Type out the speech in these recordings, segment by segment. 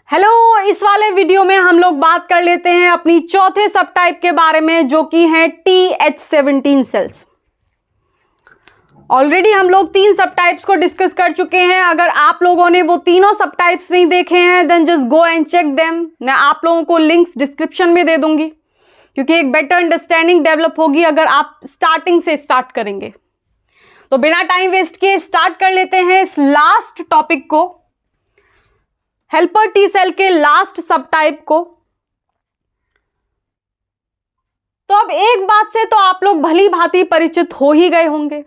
Hello, इस वाले video में हम लोग बात कर लेते हैं अपनी चौथे सब टाइप के बारे में, जो कि है TH17 सेल्स। ऑलरेडी हम लोग 3 सब टाइप्स को डिस्कस कर चुके हैं। अगर आप लोगों ने वो तीनों सब टाइप्स नहीं देखे हैं then just go and check them. मैं आप लोगों को लिंक्स डिस्क्रिप्शन में दे दूंगी, क्योंकि एक बेटर अंडरस्टैंडिंग डेवलप होगी अगर आप स्टार्टिंग से स्टार्ट करेंगे। तो बिना टाइम वेस्ट किए स्टार्ट कर लेते हैं इस लास्ट टॉपिक को, हेल्पर टी सेल के लास्ट सब टाइप को। तो अब एक बात से तो आप लोग भली भांति परिचित हो ही गए होंगे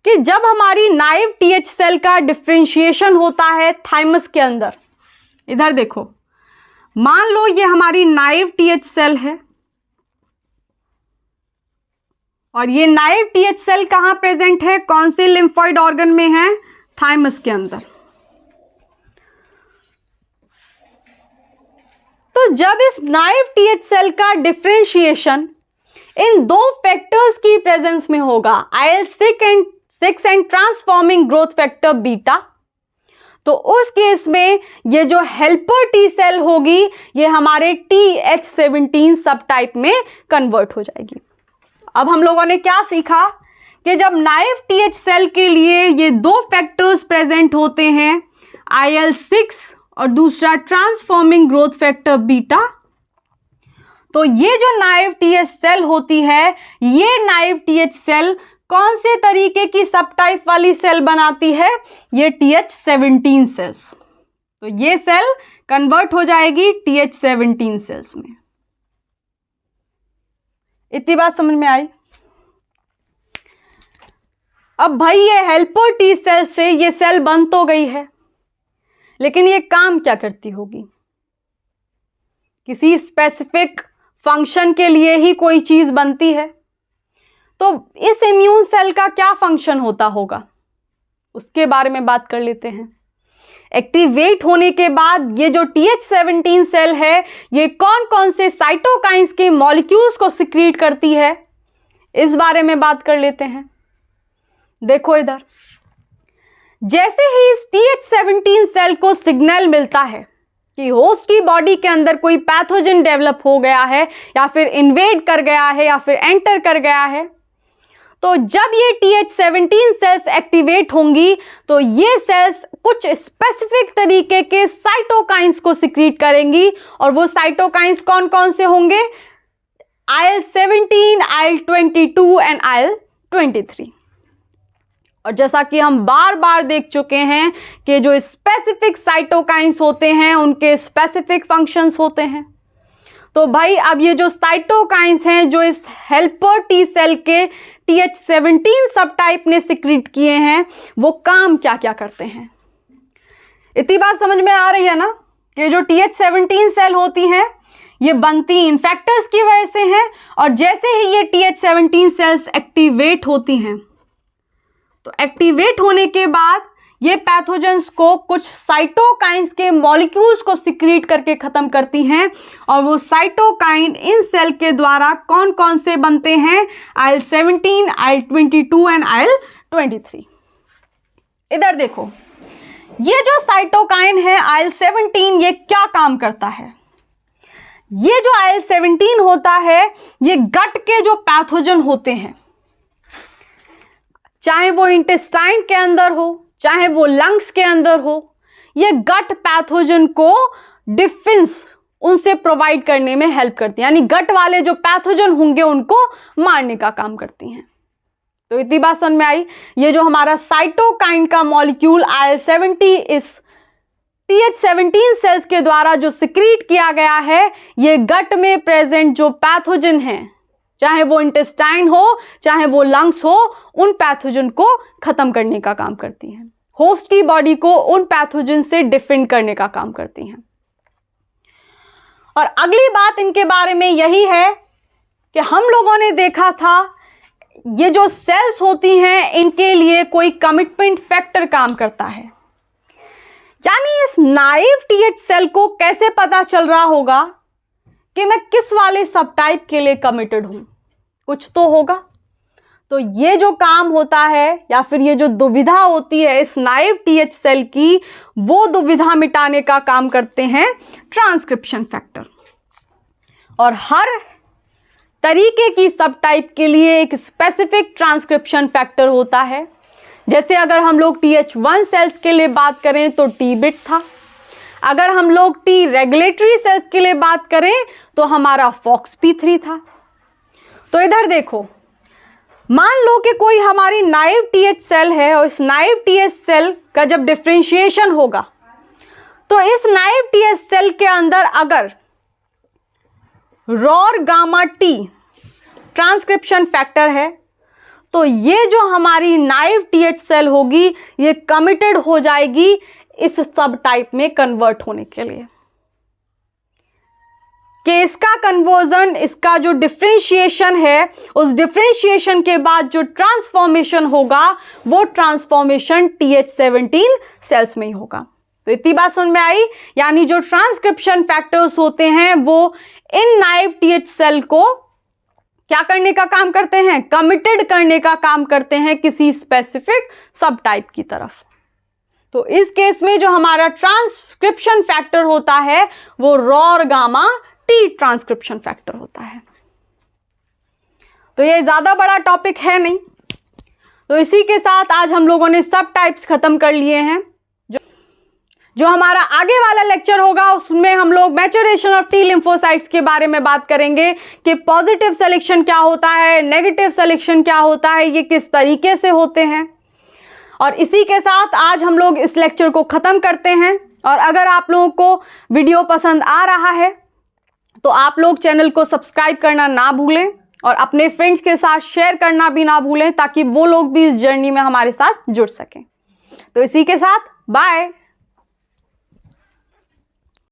कि जब हमारी नाइव टीएच सेल का डिफरेंशिएशन होता है थाइमस के अंदर, इधर देखो, मान लो ये हमारी नाइव टीएच सेल है और ये नाइव टीएच सेल कहां प्रेजेंट है, कौन से लिम्फोइड ऑर्गन में है, थाइमस के अंदर। तो जब इस नाइव टीएच सेल का डिफरेंशिएशन इन दो फैक्टर्स की प्रेजेंस में होगा, IL-6 and transforming growth factor beta, तो उस केस में ये जो हेल्पर टी सेल होगी ये हमारे TH17 सब टाइप में कन्वर्ट हो जाएगी। अब हम लोगों ने क्या सीखा कि जब नाइव टीएच सेल के लिए ये दो फैक्टर्स प्रेजेंट होते हैं, IL-6 और दूसरा ट्रांसफॉर्मिंग ग्रोथ फैक्टर बीटा, तो ये जो नाइव टीएच सेल होती है, ये नाइव टीएच सेल कौन से तरीके की सब टाइप वाली सेल बनाती है, ये TH17 सेल्स। तो ये सेल कन्वर्ट हो जाएगी TH17 सेल्स में। इतनी बात समझ में आई। अब भाई ये हेल्पर टी सेल से ये सेल बन तो गई है, लेकिन ये काम क्या करती होगी? किसी स्पेसिफिक फंक्शन के लिए ही कोई चीज बनती है। तो इस इम्यून सेल का क्या फंक्शन होता होगा, उसके बारे में बात कर लेते हैं। एक्टिवेट होने के बाद ये जो TH17 सेल है, ये कौन कौन से साइटोकाइंस के मॉलिक्यूल्स को सिक्रीट करती है, इस बारे में बात कर लेते हैं। देखो इधर, जैसे ही इस TH17 सेल को सिग्नल मिलता है कि होस्ट की बॉडी के अंदर कोई पैथोजन डेवलप हो गया है या फिर इन्वेड कर गया है या फिर एंटर कर गया है, तो जब ये TH17 सेल्स एक्टिवेट होंगी तो ये सेल्स कुछ स्पेसिफिक तरीके के साइटोकाइंस को सिक्रीट करेंगी। और वो साइटोकाइंस कौन कौन से होंगे, IL-17, IL-22 एंड IL-23। और जैसा कि हम बार बार देख चुके हैं कि जो स्पेसिफिक साइटोकाइंस होते हैं उनके स्पेसिफिक फंक्शंस होते हैं। तो भाई अब ये जो साइटोकाइंस हैं जो इस हेल्पर टी सेल के TH17 सब टाइप ने सिक्रीट किए हैं, वो काम क्या क्या करते हैं, इतनी बात समझ में आ रही है ना। कि जो TH17 सेल होती हैं ये बनती इन फैक्टर्स की वजह से हैं, और जैसे ही ये TH17 सेल्स एक्टिवेट होती हैं, तो एक्टिवेट होने के बाद ये पैथोजेंस को कुछ साइटोकाइंस के मॉलिक्यूल्स को सिक्रीट करके खत्म करती हैं। और वो साइटोकाइन इन सेल के द्वारा कौन कौन से बनते हैं, IL-17, IL-22 एंड IL-23। इधर देखो, ये जो साइटोकाइन है IL-17, ये क्या काम करता है? ये जो IL-17 होता है, ये गट के जो पैथोजन होते हैं, चाहे वो इंटेस्टाइन के अंदर हो चाहे वो लंग्स के अंदर हो, ये गट पैथोजन को डिफेंस उनसे प्रोवाइड करने में हेल्प करती है, यानी गट वाले जो पैथोजन होंगे उनको मारने का काम करती हैं। तो इतनी बात समझ में आई। ये जो हमारा साइटोकाइन का मॉलिक्यूल IL-17 इस TH17 सेल्स के द्वारा जो सिक्रीट किया गया है, ये गट में प्रेजेंट जो पैथोजन हैं, चाहे वो इंटेस्टाइन हो चाहे वो लंग्स हो, उन पैथोजन को खत्म करने का काम करती हैं, होस्ट की बॉडी को उन पैथोजन से डिफेंड करने का काम करती हैं। और अगली बात इनके बारे में यही है कि हम लोगों ने देखा था ये जो सेल्स होती हैं इनके लिए कोई कमिटमेंट फैक्टर काम करता है। यानी इस नाइव टीएच सेल को कैसे पता चल रहा होगा कि मैं किस वाले सब टाइप के लिए कमिटेड हूं, कुछ तो होगा। तो ये जो काम होता है या फिर ये जो दुविधा होती है इस नाइव टीएच सेल की, वो दुविधा मिटाने का काम करते हैं ट्रांसक्रिप्शन फैक्टर। और हर तरीके की सब टाइप के लिए एक स्पेसिफिक ट्रांसक्रिप्शन फैक्टर होता है। जैसे अगर हम लोग TH1 सेल्स के लिए बात करें तो टी बिट था। अगर हम लोग टी रेगुलेटरी सेल्स के लिए बात करें तो हमारा FOXP3 था। तो इधर देखो, मान लो कि कोई हमारी नाइव टीएच सेल है और इस नाइव टीएच सेल का जब डिफरेंशिएशन होगा तो इस नाइव टीएच सेल के अंदर अगर roar gamma T transcription factor है तो ये जो हमारी नाइव टीएच सेल होगी ये कमिटेड हो जाएगी इस सब टाइप में कन्वर्ट होने के लिए, कि इसका कन्वर्जन, इसका जो डिफरेंशिएशन है उस डिफरेंशिएशन के बाद जो ट्रांसफॉर्मेशन होगा वो ट्रांसफॉर्मेशन TH17 सेल्स में ही होगा। तो इतनी बात समझ में आई। यानी जो ट्रांसक्रिप्शन फैक्टर्स होते हैं वो इन नाइव टीएच सेल को क्या करने का काम करते हैं, कमिटेड करने का काम करते हैं किसी स्पेसिफिक सब टाइप की तरफ। तो इस केस में जो हमारा ट्रांसक्रिप्शन फैक्टर होता है वो roar gamma T transcription factor होता है। तो ये ज्यादा बड़ा टॉपिक है नहीं। तो इसी के साथ आज हम लोगों ने सब टाइप्स खत्म कर लिए हैं। जो हमारा आगे वाला लेक्चर होगा उसमें हम लोग मैच्योरेशन ऑफ टी लिम्फोसाइट्स के बारे में बात करेंगे कि पॉजिटिव सिलेक्शन क्या होता है, नेगेटिव सिलेक्शन क्या होता है, ये किस तरीके से होते हैं। और इसी के साथ आज हम लोग इस लेक्चर को ख़त्म करते हैं। और अगर आप लोगों को वीडियो पसंद आ रहा है तो आप लोग चैनल को सब्सक्राइब करना ना भूलें और अपने फ्रेंड्स के साथ शेयर करना भी ना भूलें ताकि वो लोग भी इस जर्नी में हमारे साथ जुड़ सकें। तो इसी के साथ बाय।